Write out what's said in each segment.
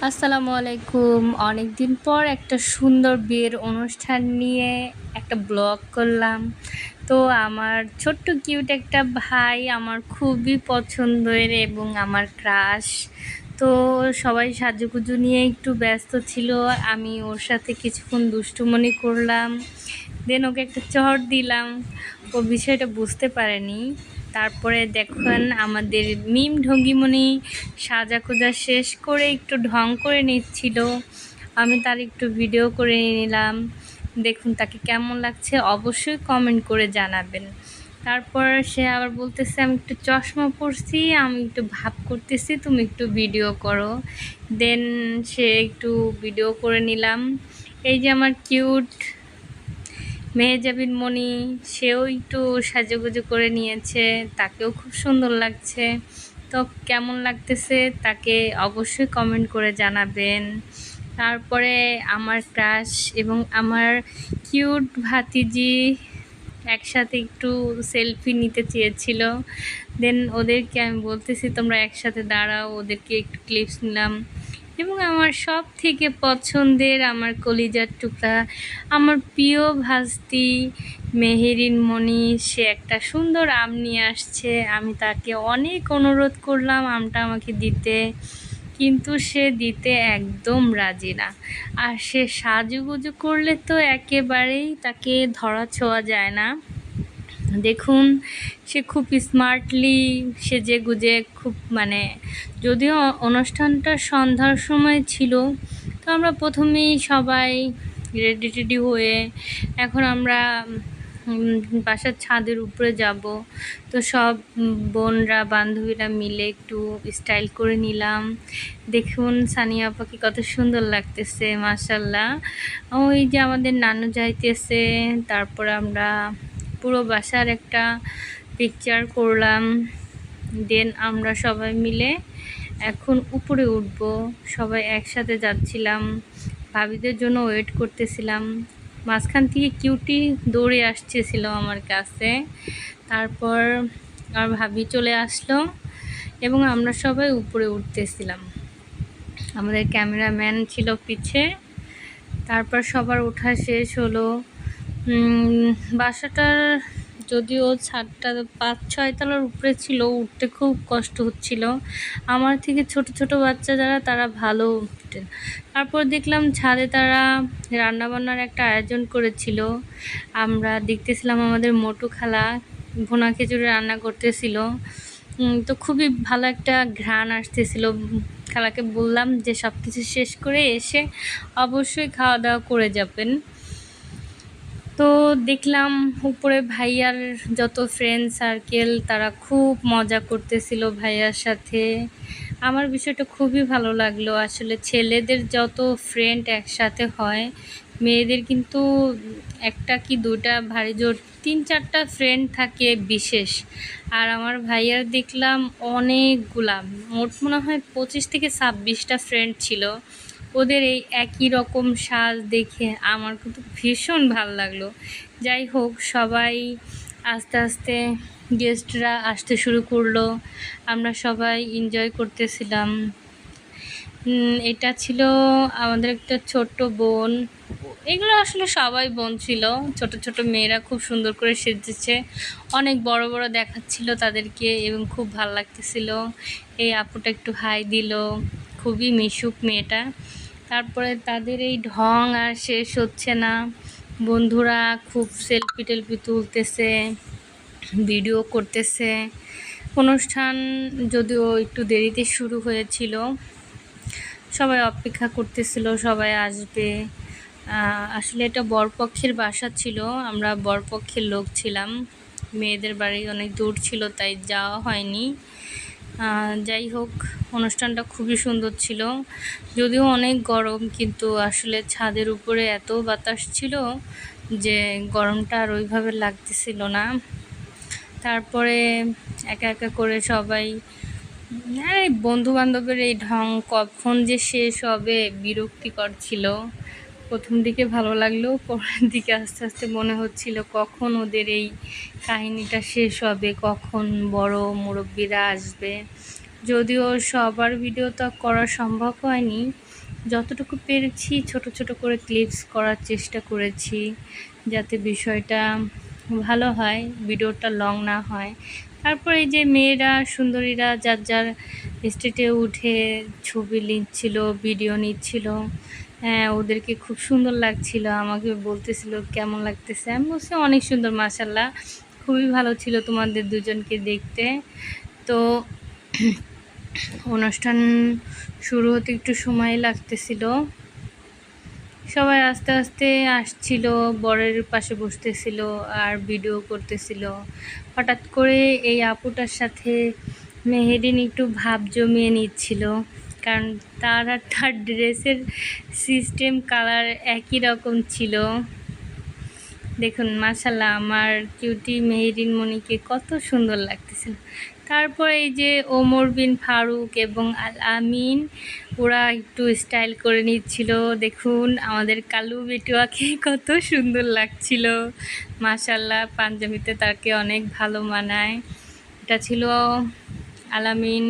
আসসালামু আলাইকুম। অনেকদিন পর একটা সুন্দর বিয়ের অনুষ্ঠান নিয়ে একটা ব্লগ করলাম। তো আমার ছোট্ট কিউট একটা ভাই আমার খুবই পছন্দের এবং আমার ক্রাশ। তো সবাই সাজুগুজু নিয়ে একটু ব্যস্ত ছিল। আমি ওর সাথে কিছুক্ষণ দুষ্টুমনি করলাম, দেন ওকে একটা চড় দিলাম। ও বিষয়টা বুঝতে পারেনি। তারপরে দেখুন আমাদের মিম ঢঙ্গিমণি সাজাগোজা শেষ করে একটু ঢং করে নিচ্ছিল। আমি তার একটু ভিডিও করে নিলাম। দেখুন তাকে কেমন লাগছে অবশ্যই কমেন্ট করে জানাবেন। তারপর সে আবার বলতেছে আমি একটু চশমা পরছি, আমি একটু ভাব করতেছি, তুমি একটু ভিডিও করো। দেন সে একটু ভিডিও করে নিলাম। এই যে আমার কিউট মেহজাবিন মণি, সেও একটু সাজুগুজু করে নিয়েছে, তাকেও খুব সুন্দর লাগছে। তো কেমন লাগতেছে তাকে অবশ্যই কমেন্ট করে জানাবেন। তারপরে আমার ক্রাশ এবং আমার কিউট ভাতিজি একসাথে একটু সেলফি নিতে চেয়েছিল। দেন ওদেরকে আমি বলতেছি তোমরা একসাথে দাঁড়াও, ওদেরকে একটু ক্লিপস নিলাম। এবং আমার সব থেকে পছন্দের আমার কলিজার টুকরা আমার প্রিয় ভাস্তি মেহেরিন মণি, সে একটা সুন্দর আম নিয়ে আসছে। আমি তাকে অনেক অনুরোধ করলাম আমটা আমাকে দিতে, কিন্তু সে দিতে একদম রাজি না। আর সে সাজুগুজু করলে তো একেবারেই তাকে ধরা ছোঁয়া যায় না। দেখুন সে খুব স্মার্টলি সেজে গুজে খুব যদিও অনুষ্ঠানটা সন্ধ্যার সময় ছিল, তো আমরা প্রথমেই সবাই রেডি টেডি হয়ে এখন আমরা বাসার ছাদের উপরে যাব। তো সব বোনরা বান্ধবীরা মিলে একটু স্টাইল করে নিলাম। দেখুন সানিয়া আপাকে কত সুন্দর লাগতেছে মাশাল্লাহ। ওই যে আমাদের নানু যাইতেছে। তারপর আমরা পুরো বাসার একটা পিকচার করলাম। দেন আমরা সবাই মিলে এখন উপরে উঠব, সবাই একসাথে যাচ্ছিলাম, ভাবিদের জন্য ওয়েট করতেছিলাম। মাঝখান থেকে কিউটি দৌড়ে আসতেছিল আমার কাছে। তারপর আমার ভাবি চলে আসলো এবং আমরা সবাই উপরে উঠতেছিলাম। আমাদের ক্যামেরাম্যান ছিল পিছে। তারপর সবার ওঠা শেষ হলো। বাসাটার যদিও ছাদটা 5-6 তলার উপরে ছিল, উঠতে খুব কষ্ট হচ্ছিল। আমার থেকে ছোট ছোট বাচ্চা যারা তারা ভালো উঠতেন। তারপর দেখলাম ছাদে তারা রান্নাবান্নার একটা আয়োজন করেছিল। আমরা দেখতেছিলাম আমাদের মোটু খালা ভুনা খিচুড়ি রান্না করতেছিল। তো খুবই ভালো একটা ঘ্রাণ আসতেছিল। খালাকে বললাম যে সব কিছু শেষ করে এসে অবশ্যই খাওয়া দাওয়া করে যাবেন। তো দেখলাম উপরে ভাইয়ার যত ফ্রেন্ড সার্কেল তারা খুব মজা করতেছিল ভাইয়ার সাথে। আমার বিষয়টা খুবই ভালো লাগলো। আসলে ছেলেদের যত ফ্রেন্ড একসাথে হয়, মেয়েদের কিন্তু একটা কি দুটা ভারী জোর 3-4টা ফ্রেন্ড থাকে বিশেষ। আর আমার ভাইয়ার দেখলাম অনেকগুলা, মোট মনে হয় 25 থেকে 26টা ফ্রেন্ড ছিল। ওদের এই একই রকম সাজ দেখে আমার কিন্তু ভীষণ ভালো লাগলো। যাই হোক, সবাই আস্তে আস্তে গেস্টরা আসতে শুরু করলো, আমরা সবাই এনজয় করতেছিলাম। এটা ছিল আমাদের একটা ছোট্ট বোন। এগুলো আসলে সবাই বোন ছিল। ছোট ছোট মেয়েরা খুব সুন্দর করে সেজেছে, অনেক বড় বড় দেখাচ্ছিল তাদেরকে এবং খুব ভালো লাগতেছিল। এই আপুটা একটু হাই দিল, খুবই মিশুক মেয়েটা। তারপরে তাদের এই ঢং আর শেষ হচ্ছে না। বন্ধুরা খুব সেলফি টেলফি তুলতেছে, ভিডিও করতেছে। অনুষ্ঠান যদিও একটু দেরিতে শুরু হয়েছিল, সবাই অপেক্ষা করতেছিল সবাই আসবে। আসলে এটা বরপক্ষের বাসা ছিল, আমরা বরপক্ষের লোক ছিলাম। মেয়েদের বাড়ি অনেক দূর ছিল তাই যাওয়া হয়নি। যাই হোক, অনুষ্ঠানটা খুবই সুন্দর ছিল। যদিও অনেক গরম, কিন্তু আসলে ছাদের উপরে এত বাতাস ছিল যে গরমটা আর ওইভাবে লাগতেছিল না। তারপরে একা একা করে সবাই বন্ধু বান্ধবের এই ঢং কখন যে শেষ হবে বিরক্তিকর ছিল। প্রথম দিকে ভালো লাগলেও পরের দিকে আস্তে আস্তে মনে হচ্ছিল কখন ওদের এই কাহিনীটা শেষ হবে, কখন বড় মুরব্বিরা আসবে। যদিও সবার ভিডিও তো করা সম্ভব হয়নি, যতটুকু পেরেছি ছোট ছোট করে ক্লিপস করার চেষ্টা করেছি, যাতে বিষয়টা ভালো হয়, ভিডিওটা লং না হয়। তারপরে এই যে মেয়েরা সুন্দরীরা যার যার স্টেটে উঠে ছবি নিচ্ছিল, ভিডিও নিচ্ছিল। হ্যাঁ, ওদেরকে খুব সুন্দর লাগছিল, আমাকে বলতেছিল কেমন লাগতেছে। আমি বলছি অনেক সুন্দর, মাশাল্লাহ, খুবই ভালো ছিল তোমাদের দুজনকে দেখতে। তো অনুষ্ঠান শুরু হতে একটু সময় লাগতেছিল, সবাই আস্তে আস্তে আসছিল, বরের পাশে বসতেছিল আর ভিডিও করতেছিল। হঠাৎ করে এই আপুটার সাথে মেহেদিন একটু ভাব জমিয়ে নিচ্ছিল, কারণ তার আর তার ড্রেসের সিস্টেম কালার একই রকম ছিল। দেখুন মাশাল্লাহ, আমার কিউটি মেহেরিন মনিকে কত সুন্দর লাগতেছিল। তারপর এই যে ওমর বিন ফারুক এবং আল আমিন, ওরা একটু স্টাইল করে নিচ্ছিল। দেখুন আমাদের কালু বেটুয়াকে কত সুন্দর লাগছিল, মাশাল্লাহ, পাঞ্জাবিতে তাকে অনেক ভালো মানায়। এটা ছিল আল আমিন।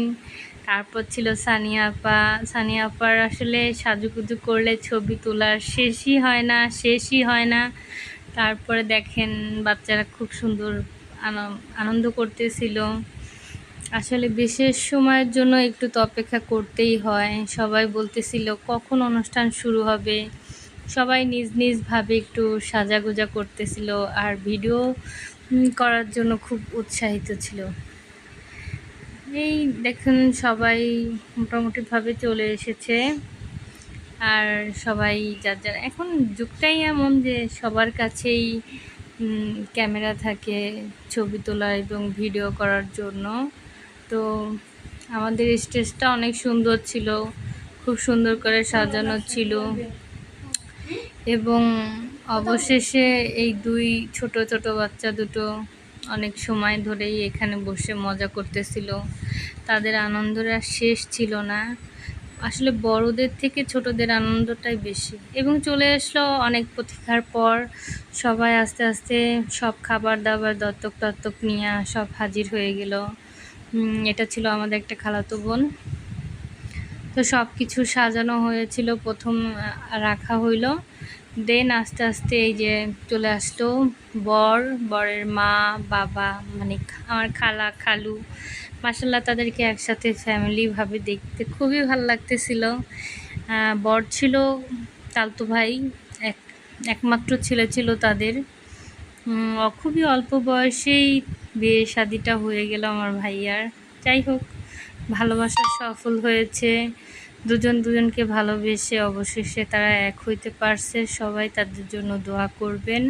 তারপর ছিল সানিয়া আপা। সানিয়া আপার আসলে সাজুগুজু করলে ছবি তোলার শেষই হয় না। তারপরে দেখেন বাচ্চারা খুব সুন্দর আনন্দ করতেছিল। আসলে বিশেষ সময়ের জন্য একটু তো অপেক্ষা করতেই হয়। সবাই বলতেছিল কখন অনুষ্ঠান শুরু হবে, সবাই নিজ নিজভাবে একটু সাজাগোজা করতেছিল আর ভিডিও করার জন্য খুব উৎসাহিত ছিল। এই দেখুন সবাই মোটামুটিভাবে চলে এসেছে, আর সবাই যার যার, এখন যুগটাই এমন যে সবার কাছেই ক্যামেরা থাকে ছবি তোলা এবং ভিডিও করার জন্য। তো আমাদের স্টেজটা অনেক সুন্দর ছিল, খুব সুন্দর করে সাজানো ছিল, এবং অবশেষে এই দুই ছোট ছোট বাচ্চা দুটো অনেক সময় ধরেই এখানে বসে মজা করতেছিল, তাদের আনন্দের আর শেষ ছিল না। আসলে বড়দের থেকে ছোটদের আনন্দটাই বেশি। এবং চলে আসলো অনেক প্রতীক্ষার পর, সবাই আস্তে আস্তে সব খাবার দাবার দত্তক নিয়ে সব হাজির হয়ে গেল। এটা ছিল আমাদের একটা খালাতো বোন। তো সব কিছু সাজানো হয়েছিল, প্রথম রাখা হইল, দেন আস্তে আস্তে এই যে চলে আসলো বরের মা বাবা, মানে আমার খালা খালু। মাশাল্লাহ, তাদেরকে একসাথে ফ্যামিলিভাবে দেখতে খুবই ভালো লাগতেছিল। বর ছিল চালতো ভাই, একমাত্র ছেলে ছিল তাদের। খুবই অল্প বয়সেই বিয়ে শাদিটা হয়ে গেল আমার ভাইয়ার। যাই হোক, ভালোবাসা সফল হয়েছে, দুজন দুজনকে ভালোবেসে অবশেষে তারা এক হইতে পারছে। সবাই তাদের জন্য দোয়া করবেন,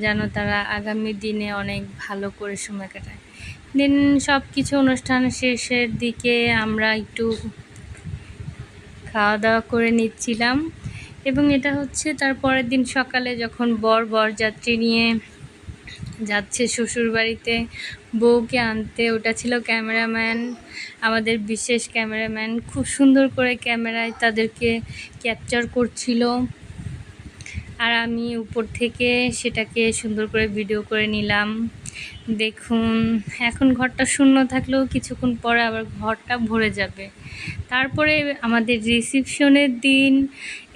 যেন তারা আগামী দিনে অনেক ভালো করে সময় কাটায়। দিন সব কিছু অনুষ্ঠান শেষের দিকে আমরা একটু খাওয়া দাওয়া করে নিচ্ছিলাম, এবং এটা হচ্ছে তার পরের দিন সকালে যখন বরযাত্রী নিয়ে যাচ্ছে শ্বশুর বাড়িতে বউকে আনতে। ওটা ছিল ক্যামেরাম্যান, আমাদের বিশেষ ক্যামেরাম্যান, খুব সুন্দর করে ক্যামেরায় তাদেরকে ক্যাপচার করছিল, আর আমি উপর থেকে সেটাকে সুন্দর করে ভিডিও করে নিলাম। দেখুন এখন ঘরটা শূন্য থাকলেও কিছুক্ষণ পরে আবার ঘরটা ভরে যাবে। তারপরে আমাদের রিসেপশনের দিন,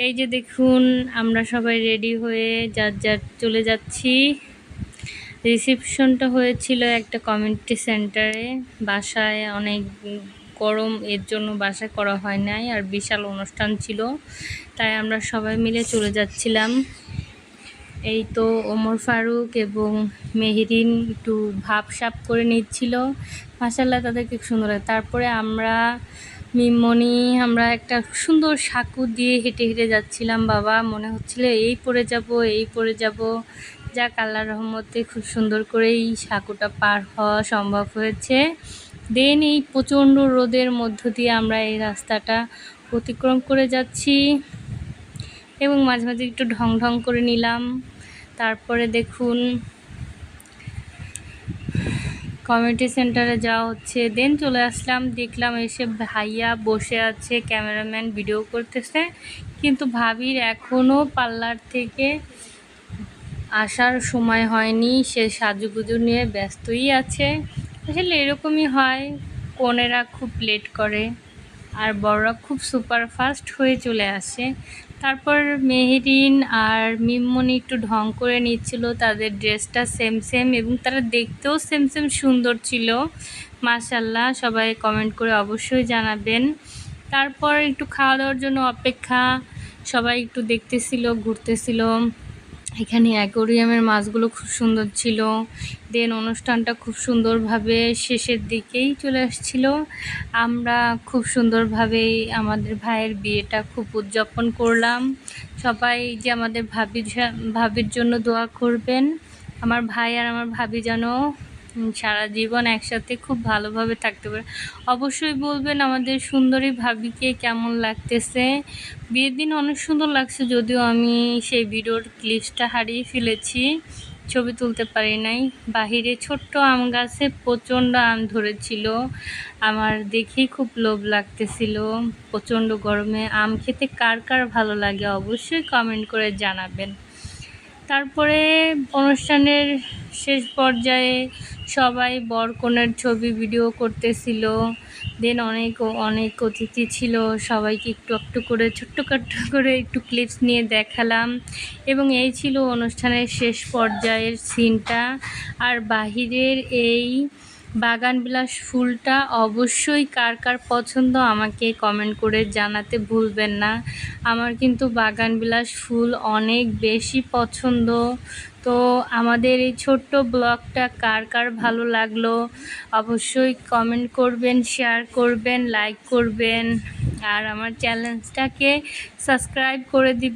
এই যে দেখুন আমরা সবাই রেডি হয়ে যার চলে যাচ্ছি। রিসেপশনটা হয়েছিল একটা কমিউনিটি সেন্টারে, বাসায় অনেক গরম, এর জন্য বাসায় করা হয় নাই, আর বিশাল অনুষ্ঠান ছিল, তাই আমরা সবাই মিলে চলে যাচ্ছিলাম। এই তো ওমর ফারুক এবং মেহেরিন একটু ভাবসাব করে নিচ্ছিল, মাশাল্লাহ তাদেরকে সুন্দর লাগে। তারপরে আমরা মিমনি আমরা একটা সুন্দর সাঁকু দিয়ে হেঁটে হেঁটে যাচ্ছিলাম, বাবা মনে হচ্ছিল এই পরে যাব। যাক, আল্লাহর রহমতে খুব সুন্দর করে এই সাঁকুটা পার হওয়া সম্ভব হয়েছে। দেন এই প্রচণ্ড রোদের মধ্য দিয়ে আমরা এই রাস্তাটা অতিক্রম করে যাচ্ছি, এবং মাঝে মাঝে একটু ঢং করে নিলাম। তারপরে দেখুন কমিউনিটি সেন্টারে যাওয়া হচ্ছে, দেন চলে আসলাম, দেখলাম এসে ভাইয়া বসে আছে, ক্যামেরাম্যান ভিডিও করতেছে, কিন্তু ভাবির এখনও পার্লার থেকে আসার সময় হয়নি, সে সাজুগুজু নিয়ে ব্যস্তই আছে। আসলে এরকমই হয়, কনেরা খুব লেট করে আর বড়রা খুব সুপার ফাস্ট হয়ে চলে আসে। তারপর মেহেরিন আর মিমমনি একটু ঢং করে নিচ্ছিল, তাদের ড্রেসটা সেম সেম এবং তারা দেখতেও সেম সেম সুন্দর ছিল। মাশাল্লাহ, সবাই কমেন্ট করে অবশ্যই জানাবেন। তারপর একটু খাওয়া দাওয়ার জন্য অপেক্ষা, সবাই একটু দেখতেছিল, ঘুরতেছিল। এখানে অ্যাকোরিয়ামের মাছগুলো খুব সুন্দর ছিল। দেন অনুষ্ঠানটা খুব সুন্দরভাবে শেষের দিকেই চলে আসছিল। আমরা খুব সুন্দরভাবেই আমাদের ভাইয়ের বিয়েটা খুব উদযাপন করলাম। সবাই যে আমাদের ভাবির জন্য দোয়া করবেন, আমার ভাই আর আমার ভাবি যেন সারা জীবন একসাথে খুব ভালোভাবে থাকতে পারে। অবশ্যই বলবেন আমাদের সুন্দরী ভাবিকে কেমন লাগতেছে। বিয়ের দিন অনেক সুন্দর লাগছে, যদিও আমি সেই ভিডিওর ক্লিপসটা হারিয়ে ফেলেছি, ছবি তুলতে পারি নাই। বাহিরে ছোট্ট আম গাছে প্রচণ্ড আম ধরেছিল, আমার দেখেই খুব লোভ লাগতেছিল। প্রচণ্ড গরমে আম খেতে কার কার ভালো লাগে অবশ্যই কমেন্ট করে জানাবেন। তারপরে অনুষ্ঠানের শেষ পর্যায়ে সবাই বরকনের ছবি ভিডিও করতেছিল। দেন অনেক অতিথি ছিল, সবাইকে একটু একটু করে ছোট্ট করে একটু ক্লিপস নিয়ে দেখালাম। এবং এই ছিল অনুষ্ঠানের শেষ পর্যায়ের সিনটা। আর বাহিরের এই বাগানবিলাস ফুলটা অবশ্যই কার কার পছন্দ আমাকে কমেন্ট করে জানাতে ভুলবেন না। আমার কিন্তু বাগানবিলাস ফুল অনেক বেশি পছন্দ। তো আমাদের এই ছোট্ট ব্লগটা কার কার ভালো লাগলো অবশ্যই কমেন্ট করবেন, শেয়ার করবেন, লাইক করবেন আর আমার চ্যানেলটাকে সাবস্ক্রাইব করে দিবেন।